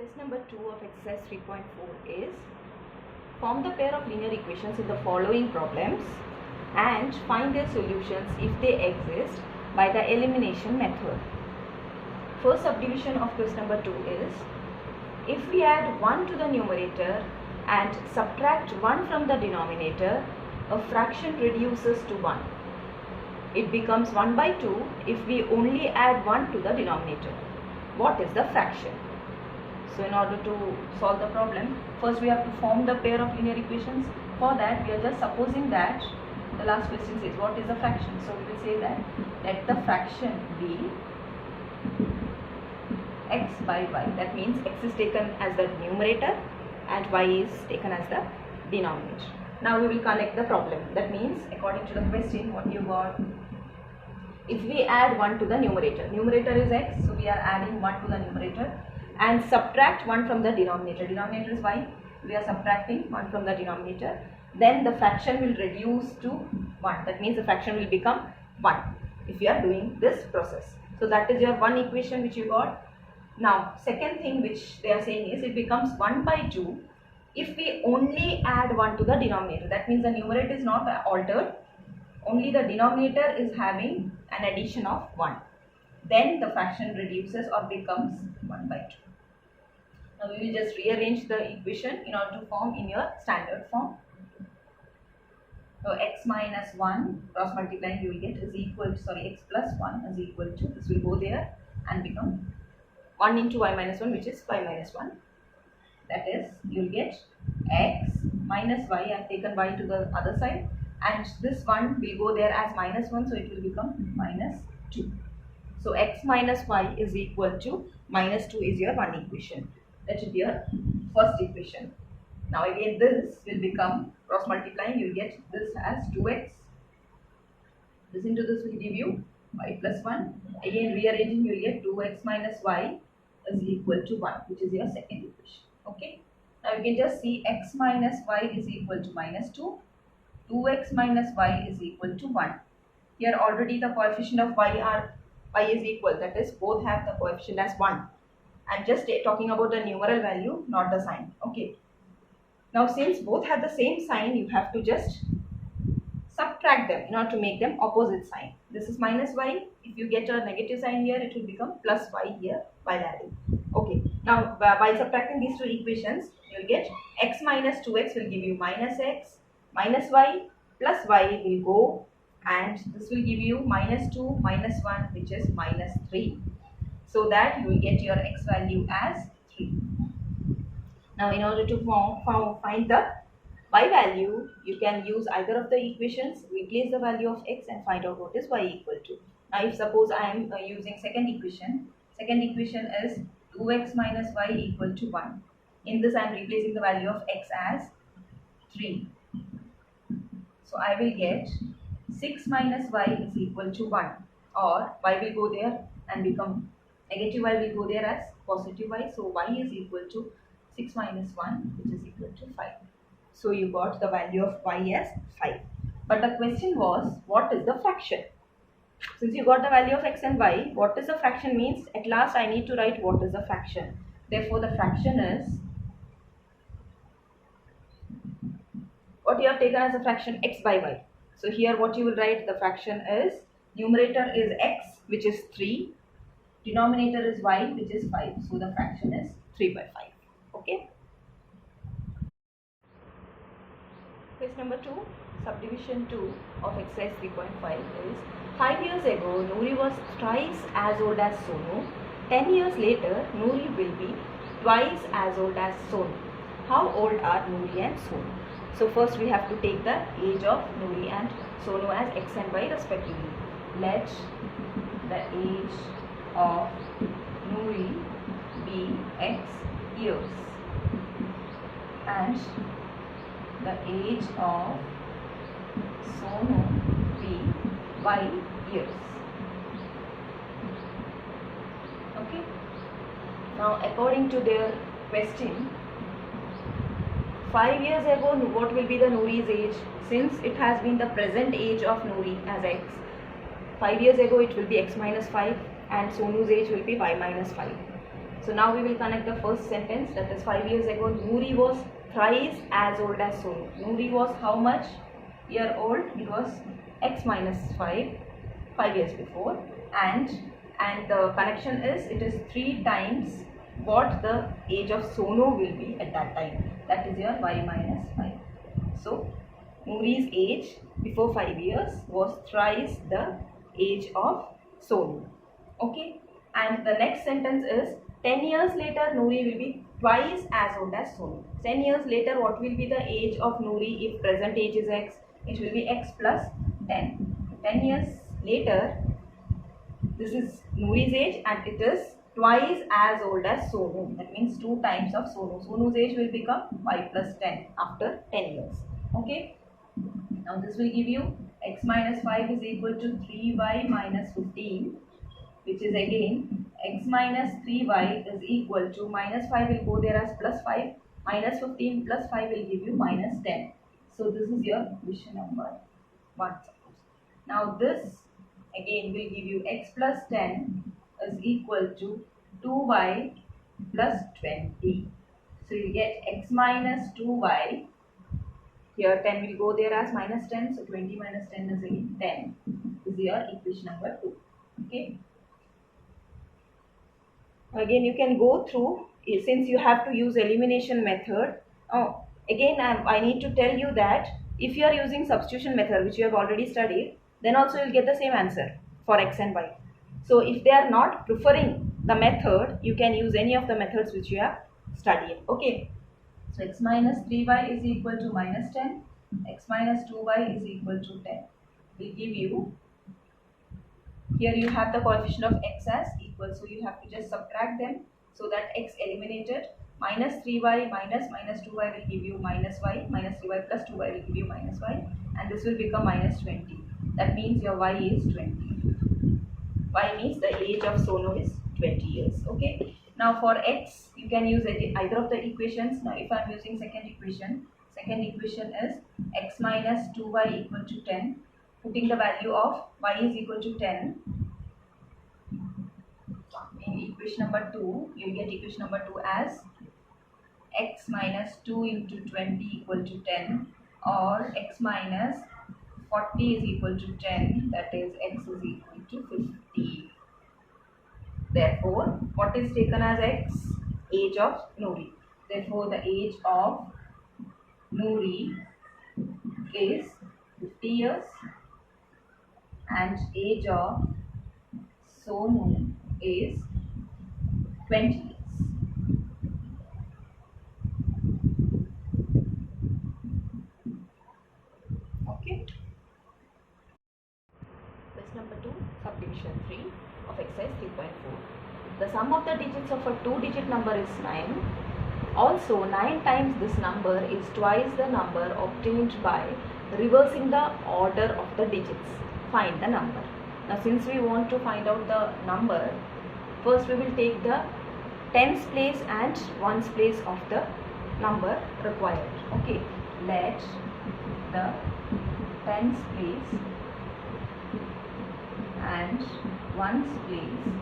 Test number 2 of exercise 3.4 is form the pair of linear equations in the following problems and find their solutions if they exist by the elimination method. First subdivision of question number 2 is if we add 1 to the numerator and subtract 1 from the denominator, a fraction reduces to 1. It becomes 1 by 2 if we only add 1 to the denominator. What is the fraction? So in order to solve the problem, first we have to form the pair of linear equations. For that we are just supposing that the last question says what is the fraction. So we will say that let the fraction be x by y. That means x is taken as the numerator and y is taken as the denominator. Now we will connect the problem. That means according to the question what you got, if we add 1 to the numerator is x, so we are adding 1 to the numerator and subtract 1 from the denominator is y, we are subtracting 1 from the denominator, then the fraction will reduce to 1. That means the fraction will become 1 if you are doing this process. So that is your one equation which you got. Now second thing which they are saying is it becomes 1 by 2 if we only add 1 to the denominator. That means the numerator is not altered, only the denominator is having an addition of 1. Then the fraction reduces or becomes 1 by 2. Now we will just rearrange the equation in order to form in your standard form. So x minus 1 cross multiplying you will get is equal to, x plus 1 is equal to, this will go there and become 1 into y minus 1, which is y minus 1. That is, you will get x minus y. I have taken y to the other side and this 1 will go there as minus 1, so it will become minus 2. So x minus y is equal to minus 2 is your one equation. That should be your first equation. Now again this will become cross multiplying, you will get this as 2x. This into this will give you y plus 1. Again rearranging you will get 2x minus y is equal to 1, which is your second equation. Okay. Now you can just see x minus y is equal to minus 2. 2x minus y is equal to 1. Here already the coefficient of y is equal, that is both have the coefficient as 1. I am just talking about the numeral value, not the sign. Okay. Now since both have the same sign, you have to just subtract them in order to make them opposite sign. This is minus y. If you get a negative sign here, it will become plus y here while adding. Okay. Now by subtracting these two equations, you will get x minus 2x will give you minus x, minus y plus y will go, and this will give you minus 2 minus 1, which is minus 3. So that you will get your x value as 3. Now in order to find the y value, you can use either of the equations, replace the value of x and find out what is y equal to. Now if suppose I am using second equation is 2x minus y equal to 1. In this I am replacing the value of x as 3. So I will get 6 minus y is equal to 1, or y will go there and become negative y will go there as positive y. So y is equal to 6 minus 1, which is equal to 5. So you got the value of y as 5. But the question was, what is the fraction? Since you got the value of x and y, what is the fraction means? At last I need to write what is the fraction. Therefore the fraction is what you have taken as a fraction, x by y. So here what you will write, the fraction is, numerator is x, which is 3, denominator is y, which is 5. So the fraction is 3 by 5. Okay. Question number 2, subdivision 2 of exercise 3.5 is 5 years ago Noori was twice as old as Sonu. 10 years later Noori will be twice as old as Sonu. How old are Noori and Sonu? So first we have to take the age of Noori and Sonu as x and y respectively. Let the age of Noori be x years and the age of Sonu be y years. Okay. Now according to their question, 5 years ago what will be the Noori's age? Since it has been the present age of Noori as x, 5 years ago it will be x minus 5 and Sonu's age will be y minus 5. So now we will connect the first sentence, that is 5 years ago Noori was thrice as old as Sonu. Noori was how much year old? It was x minus 5 years before, and the connection is it is 3 times what the age of Sonu will be at that time, that is your y minus 5. So Noori's age before 5 years was thrice the age of Sonu. Okay, and the next sentence is 10 years later Noori will be twice as old as Sonu. 10 years later, what will be the age of Noori if present age is x? It will be x plus 10. 10 years later, this is Noori's age and it is twice as old as Sonu. That means 2 times of Sonu. Sonu's age will become y plus 10 after 10 years. Okay. Now this will give you x minus 5 is equal to 3y minus 15, which is again x minus 3y is equal to minus 5 will go there as plus 5, minus 15 plus 5 will give you minus 10. So this is your equation number 1. Now this again will give you x plus 10 is equal to 2y plus 20. So you get x minus 2y. Here 10 will go there as minus 10. So 20 minus 10 is again 10. This is your equation number 2. Okay. Again you can go through, since you have to use elimination method. Again I need to tell you that if you are using substitution method, which you have already studied, then also you will get the same answer for x and y. So if they are not preferring the method, you can use any of the methods which you have studied. Okay. So x minus 3y is equal to minus 10, x minus 2y is equal to 10. Will give you, here you have the coefficient of x as equal, so you have to just subtract them so that x eliminated. Minus 3y minus 2y will give you minus y, minus 3y plus 2y will give you minus y, and this will become minus 20. That means your y is 20. Y means the age of Sonu is 20 years. Okay. Now for x, you can use either of the equations. Now if I am using second equation is x minus 2y equal to 10. Putting the value of y is equal to 10 in equation number 2, you get equation number 2 as x minus 2 into 20 equal to 10, or x minus 40 is equal to 10, that is x is equal to 50. Therefore, what is taken as x? Age of Noori. Therefore, the age of Noori is 50 years and age of Sonu is 20 years. Okay. Question number 2, subdivision 3 of exercise 3.4. The sum of the digits of a 2-digit number is 9. Also, 9 times this number is twice the number obtained by reversing the order of the digits. Find the number. Now, since we want to find out the number, first we will take the tens place and ones place of the number required. Okay, let the tens place and ones place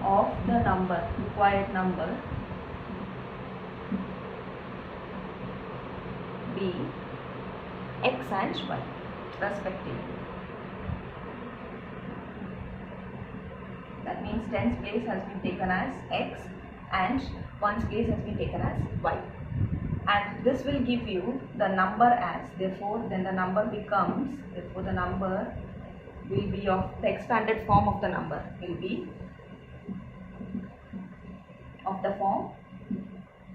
of the number, required number, be x and y respectively. That means tens place has been taken as x and ones place has been taken as y. And this will give you the number as, therefore then the number becomes, therefore the number will be of, the expanded form of the number will be of the form,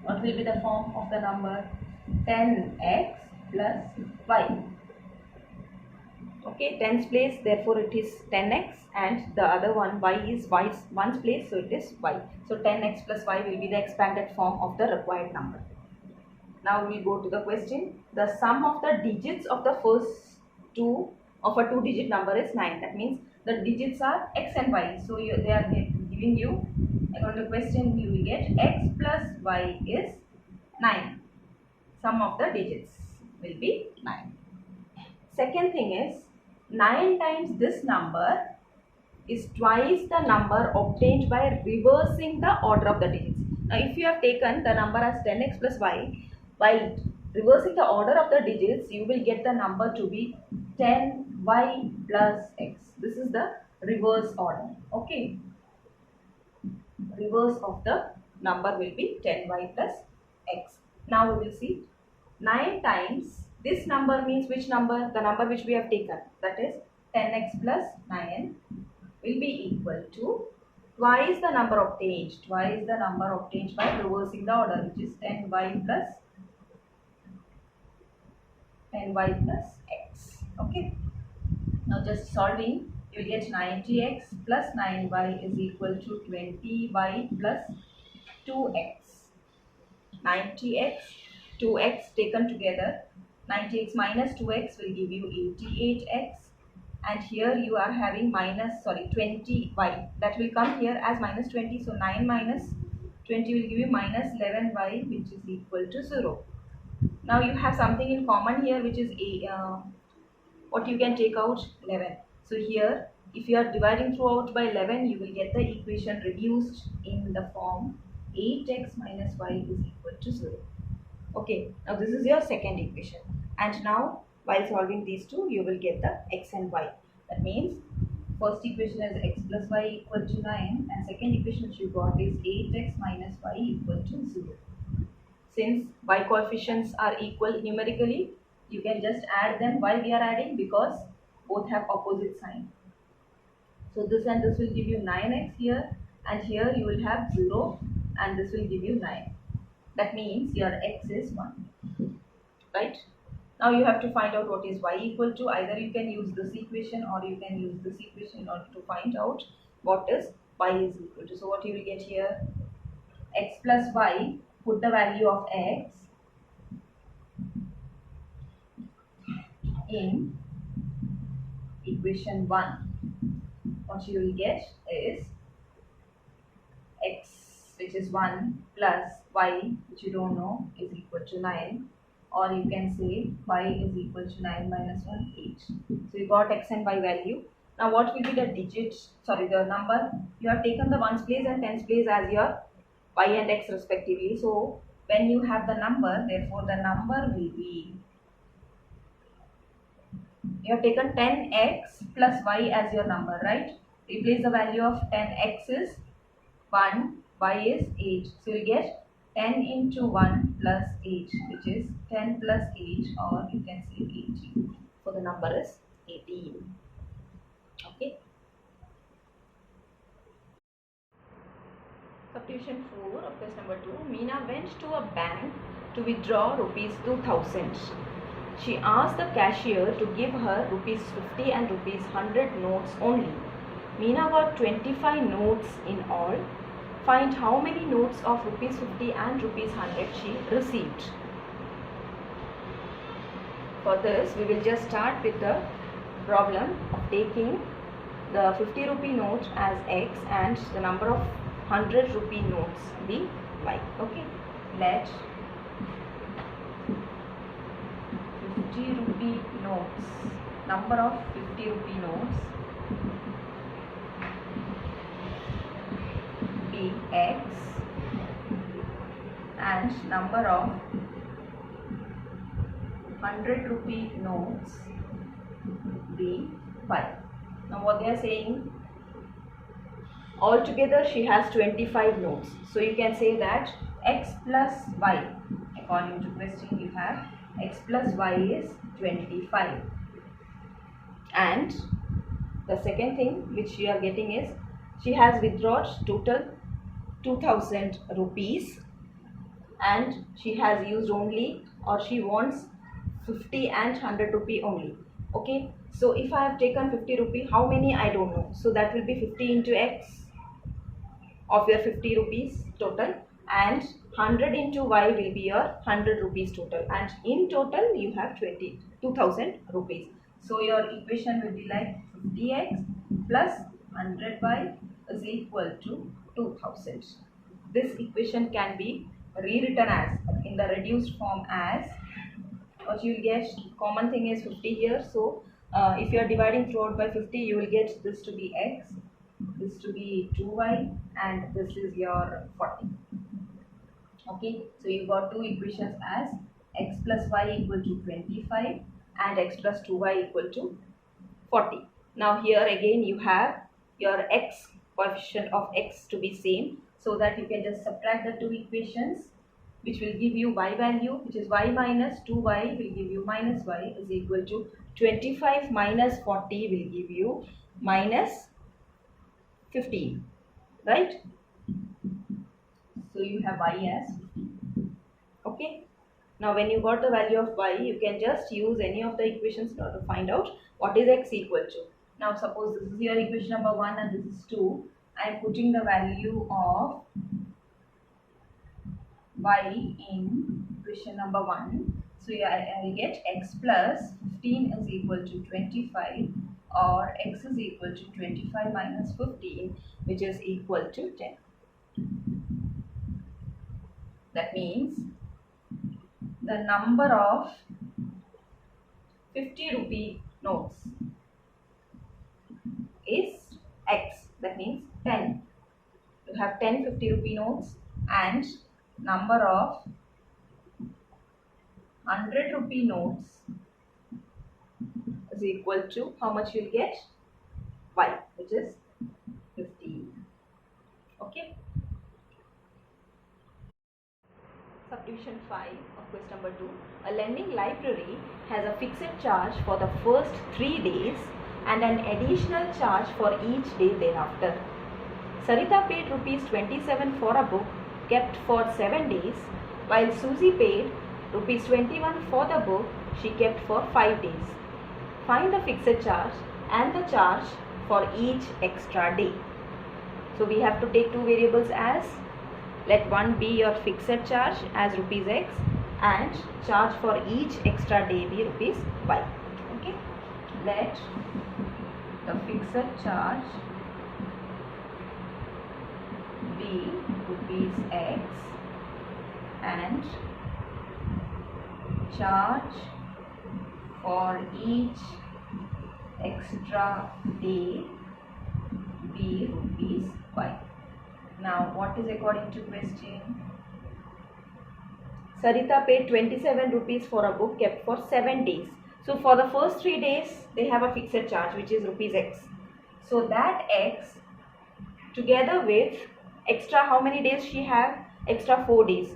what will be the form of the number? 10x plus y. Okay, tens place, therefore it is 10x, and the other one y is ones place, so it is y. So 10x plus y will be the expanded form of the required number. Now we will go to the question. The sum of the digits of the first two of a 2-digit number is 9. That means the digits are x and y. So they are giving you, according to the question, you will get x plus y is 9. Sum of the digits will be 9. Second thing is 9 times this number is twice the number obtained by reversing the order of the digits. Now, if you have taken the number as 10x plus y, while reversing the order of the digits, you will get the number to be 10y plus x. This is the reverse order. Okay. Reverse of the number will be 10y plus x. Now we will see 9 times this number means which number? The number which we have taken, that is 10x plus 9 will be equal to twice the number obtained. Twice the number obtained by reversing the order, which is 10y plus x. Okay. Now just solving, you will get 90x plus 9y is equal to 20y plus 2x. 90x, 2x taken together, 90x minus 2x will give you 88x, and here you are having 20y, that will come here as minus 20, so 9 minus 20 will give you minus 11y, which is equal to 0. Now you have something in common here, which is what you can take out? 11. So here, if you are dividing throughout by 11, you will get the equation reduced in the form 8x minus y is equal to 0. Okay, now this is your second equation. And now, while solving these two, you will get the x and y. That means, first equation is x plus y equal to 9, and second equation which you got is 8x minus y equal to 0. Since y coefficients are equal numerically, you can just add them. Why we are adding? Because both have opposite sign. So this and this will give you 9x here, and here you will have 0, and this will give you 9. That means your x is 1. Right? Now you have to find out what is y equal to. Either you can use this equation or you can use this equation in order to find out what is y is equal to. So what you will get here? X plus y, put the value of x in equation 1. What you will get is x, which is 1, plus y, which you don't know, is equal to 9, or you can say y is equal to 9 minus 1, 8. So you got x and y value. Now what will be the number? You have taken the ones place and tens place as your y and x respectively. So when you have the number, therefore the number will be, you have taken 10x plus y as your number, right? Replace the value of 10x is 1, y is 8. So you get 10 into 1 plus 8, which is 10 plus 8, or you can say 18. So the number is 18. Okay. Substitution 4 of question number 2. Meena went to a bank to withdraw rupees 2000. She asked the cashier to give her rupees 50 and rupees 100 notes only. Meena got 25 notes in all. Find how many notes of rupees 50 and rupees 100 she received. For this, we will just start with the problem of taking the 50 rupee note as x and the number of 100 rupee notes be y. Okay, let 50 rupee notes, number of 50 rupee notes be x and number of 100 rupee notes be y. Now what they are saying, altogether she has 25 notes. So you can say that x plus y, according to question you have x plus y is 25. And the second thing which you are getting is she has withdrawn total 2000 rupees and she has used only, or she wants 50 and 100 rupee only. Okay, so if I have taken 50 rupee, how many I don't know, so that will be 50 into x of your 50 rupees total, and 100 into y will be your 100 rupees total, and in total you have 2000 rupees. So your equation will be like 50x plus 100y is equal to 2000. This equation can be rewritten as, in the reduced form as, what you will get, common thing is 50 here. So if you are dividing throughout by 50, you will get this to be x, this to be 2y and this is your 40. Okay, so you got two equations as x plus y equal to 25 and x plus 2y equal to 40. Now here again you have your x coefficient of x to be same, so that you can just subtract the two equations, which will give you y value, which is y minus 2y will give you minus y is equal to 25 minus 40 will give you minus 15, right? So you have y as 15. Okay. Now when you got the value of y, you can just use any of the equations to find out what is x equal to. Now suppose this is your equation number 1 and this is 2. I am putting the value of y in equation number 1. So I will get x plus 15 is equal to 25, or x is equal to 25 minus 15, which is equal to 10. That means the number of 50 rupee notes is x. That means 10. You have 10 50 rupee notes, and number of 100 rupee notes is equal to how much you will get? Y, which is 15. Okay. Subdivision 5 of question number 2. A lending library has a fixed charge for the first 3 days and an additional charge for each day thereafter. Sarita paid rupees 27 for a book kept for 7 days, while Susie paid rupees 21 for the book she kept for 5 days. Find the fixed charge and the charge for each extra day. So we have to take two variables as, let one be your fixed charge as rupees x and charge for each extra day be rupees y. Okay, let the fixed charge be rupees x and charge for each extra day be rupees y. Now what is according to question? Sarita paid 27 rupees for a book kept for 7 days. So for the first 3 days they have a fixed charge which is rupees x. So that x together with extra how many days she have? Extra 4 days.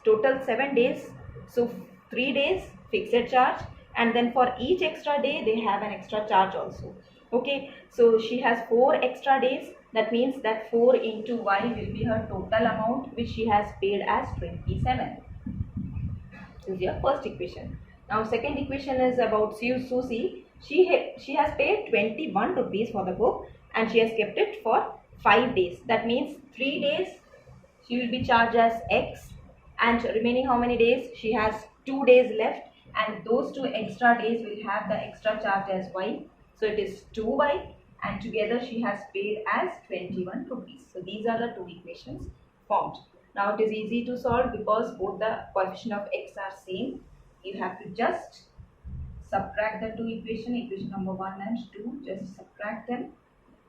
Total 7 days. So 3 days fixed charge, and then for each extra day they have an extra charge also. Okay, so she has 4 extra days. That means that 4 into y will be her total amount which she has paid as 27. This is your first equation. Now second equation is about Susie. She has paid 21 rupees for the book and she has kept it for 5 days. That means 3 days she will be charged as x, and remaining how many days? She has 2 days left, and those 2 extra days will have the extra charge as y. So it is 2y, and together she has paid as 21 rupees. So these are the two equations formed. Now it is easy to solve because both the coefficient of x are same. You have to just subtract the two equations, equation number 1 and 2, just subtract them.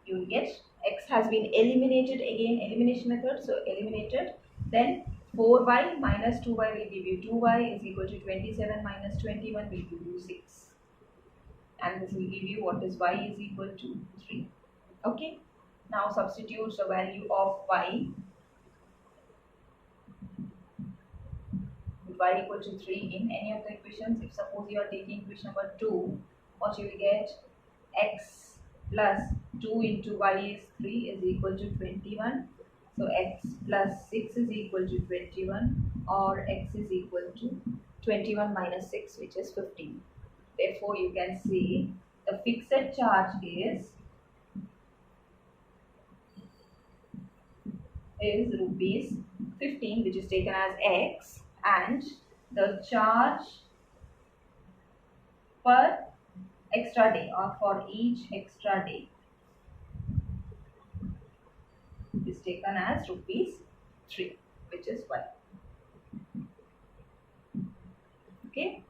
You will get x has been eliminated, again elimination method, so eliminated. Then 4y minus 2y will give you 2y is equal to 27 minus 21 will give you 6. And this will give you what is y is equal to 3. Okay. Now substitute the value of y equal to 3 in any of the equations. If suppose you are taking equation number 2, what you will get? X plus 2 into y is 3 is equal to 21. So x plus 6 is equal to 21, or x is equal to 21 minus 6, which is 15. Therefore, you can say the fixed charge is rupees 15, which is taken as x, and the charge per extra day or for each extra day is taken as rupees 3, which is y. Okay.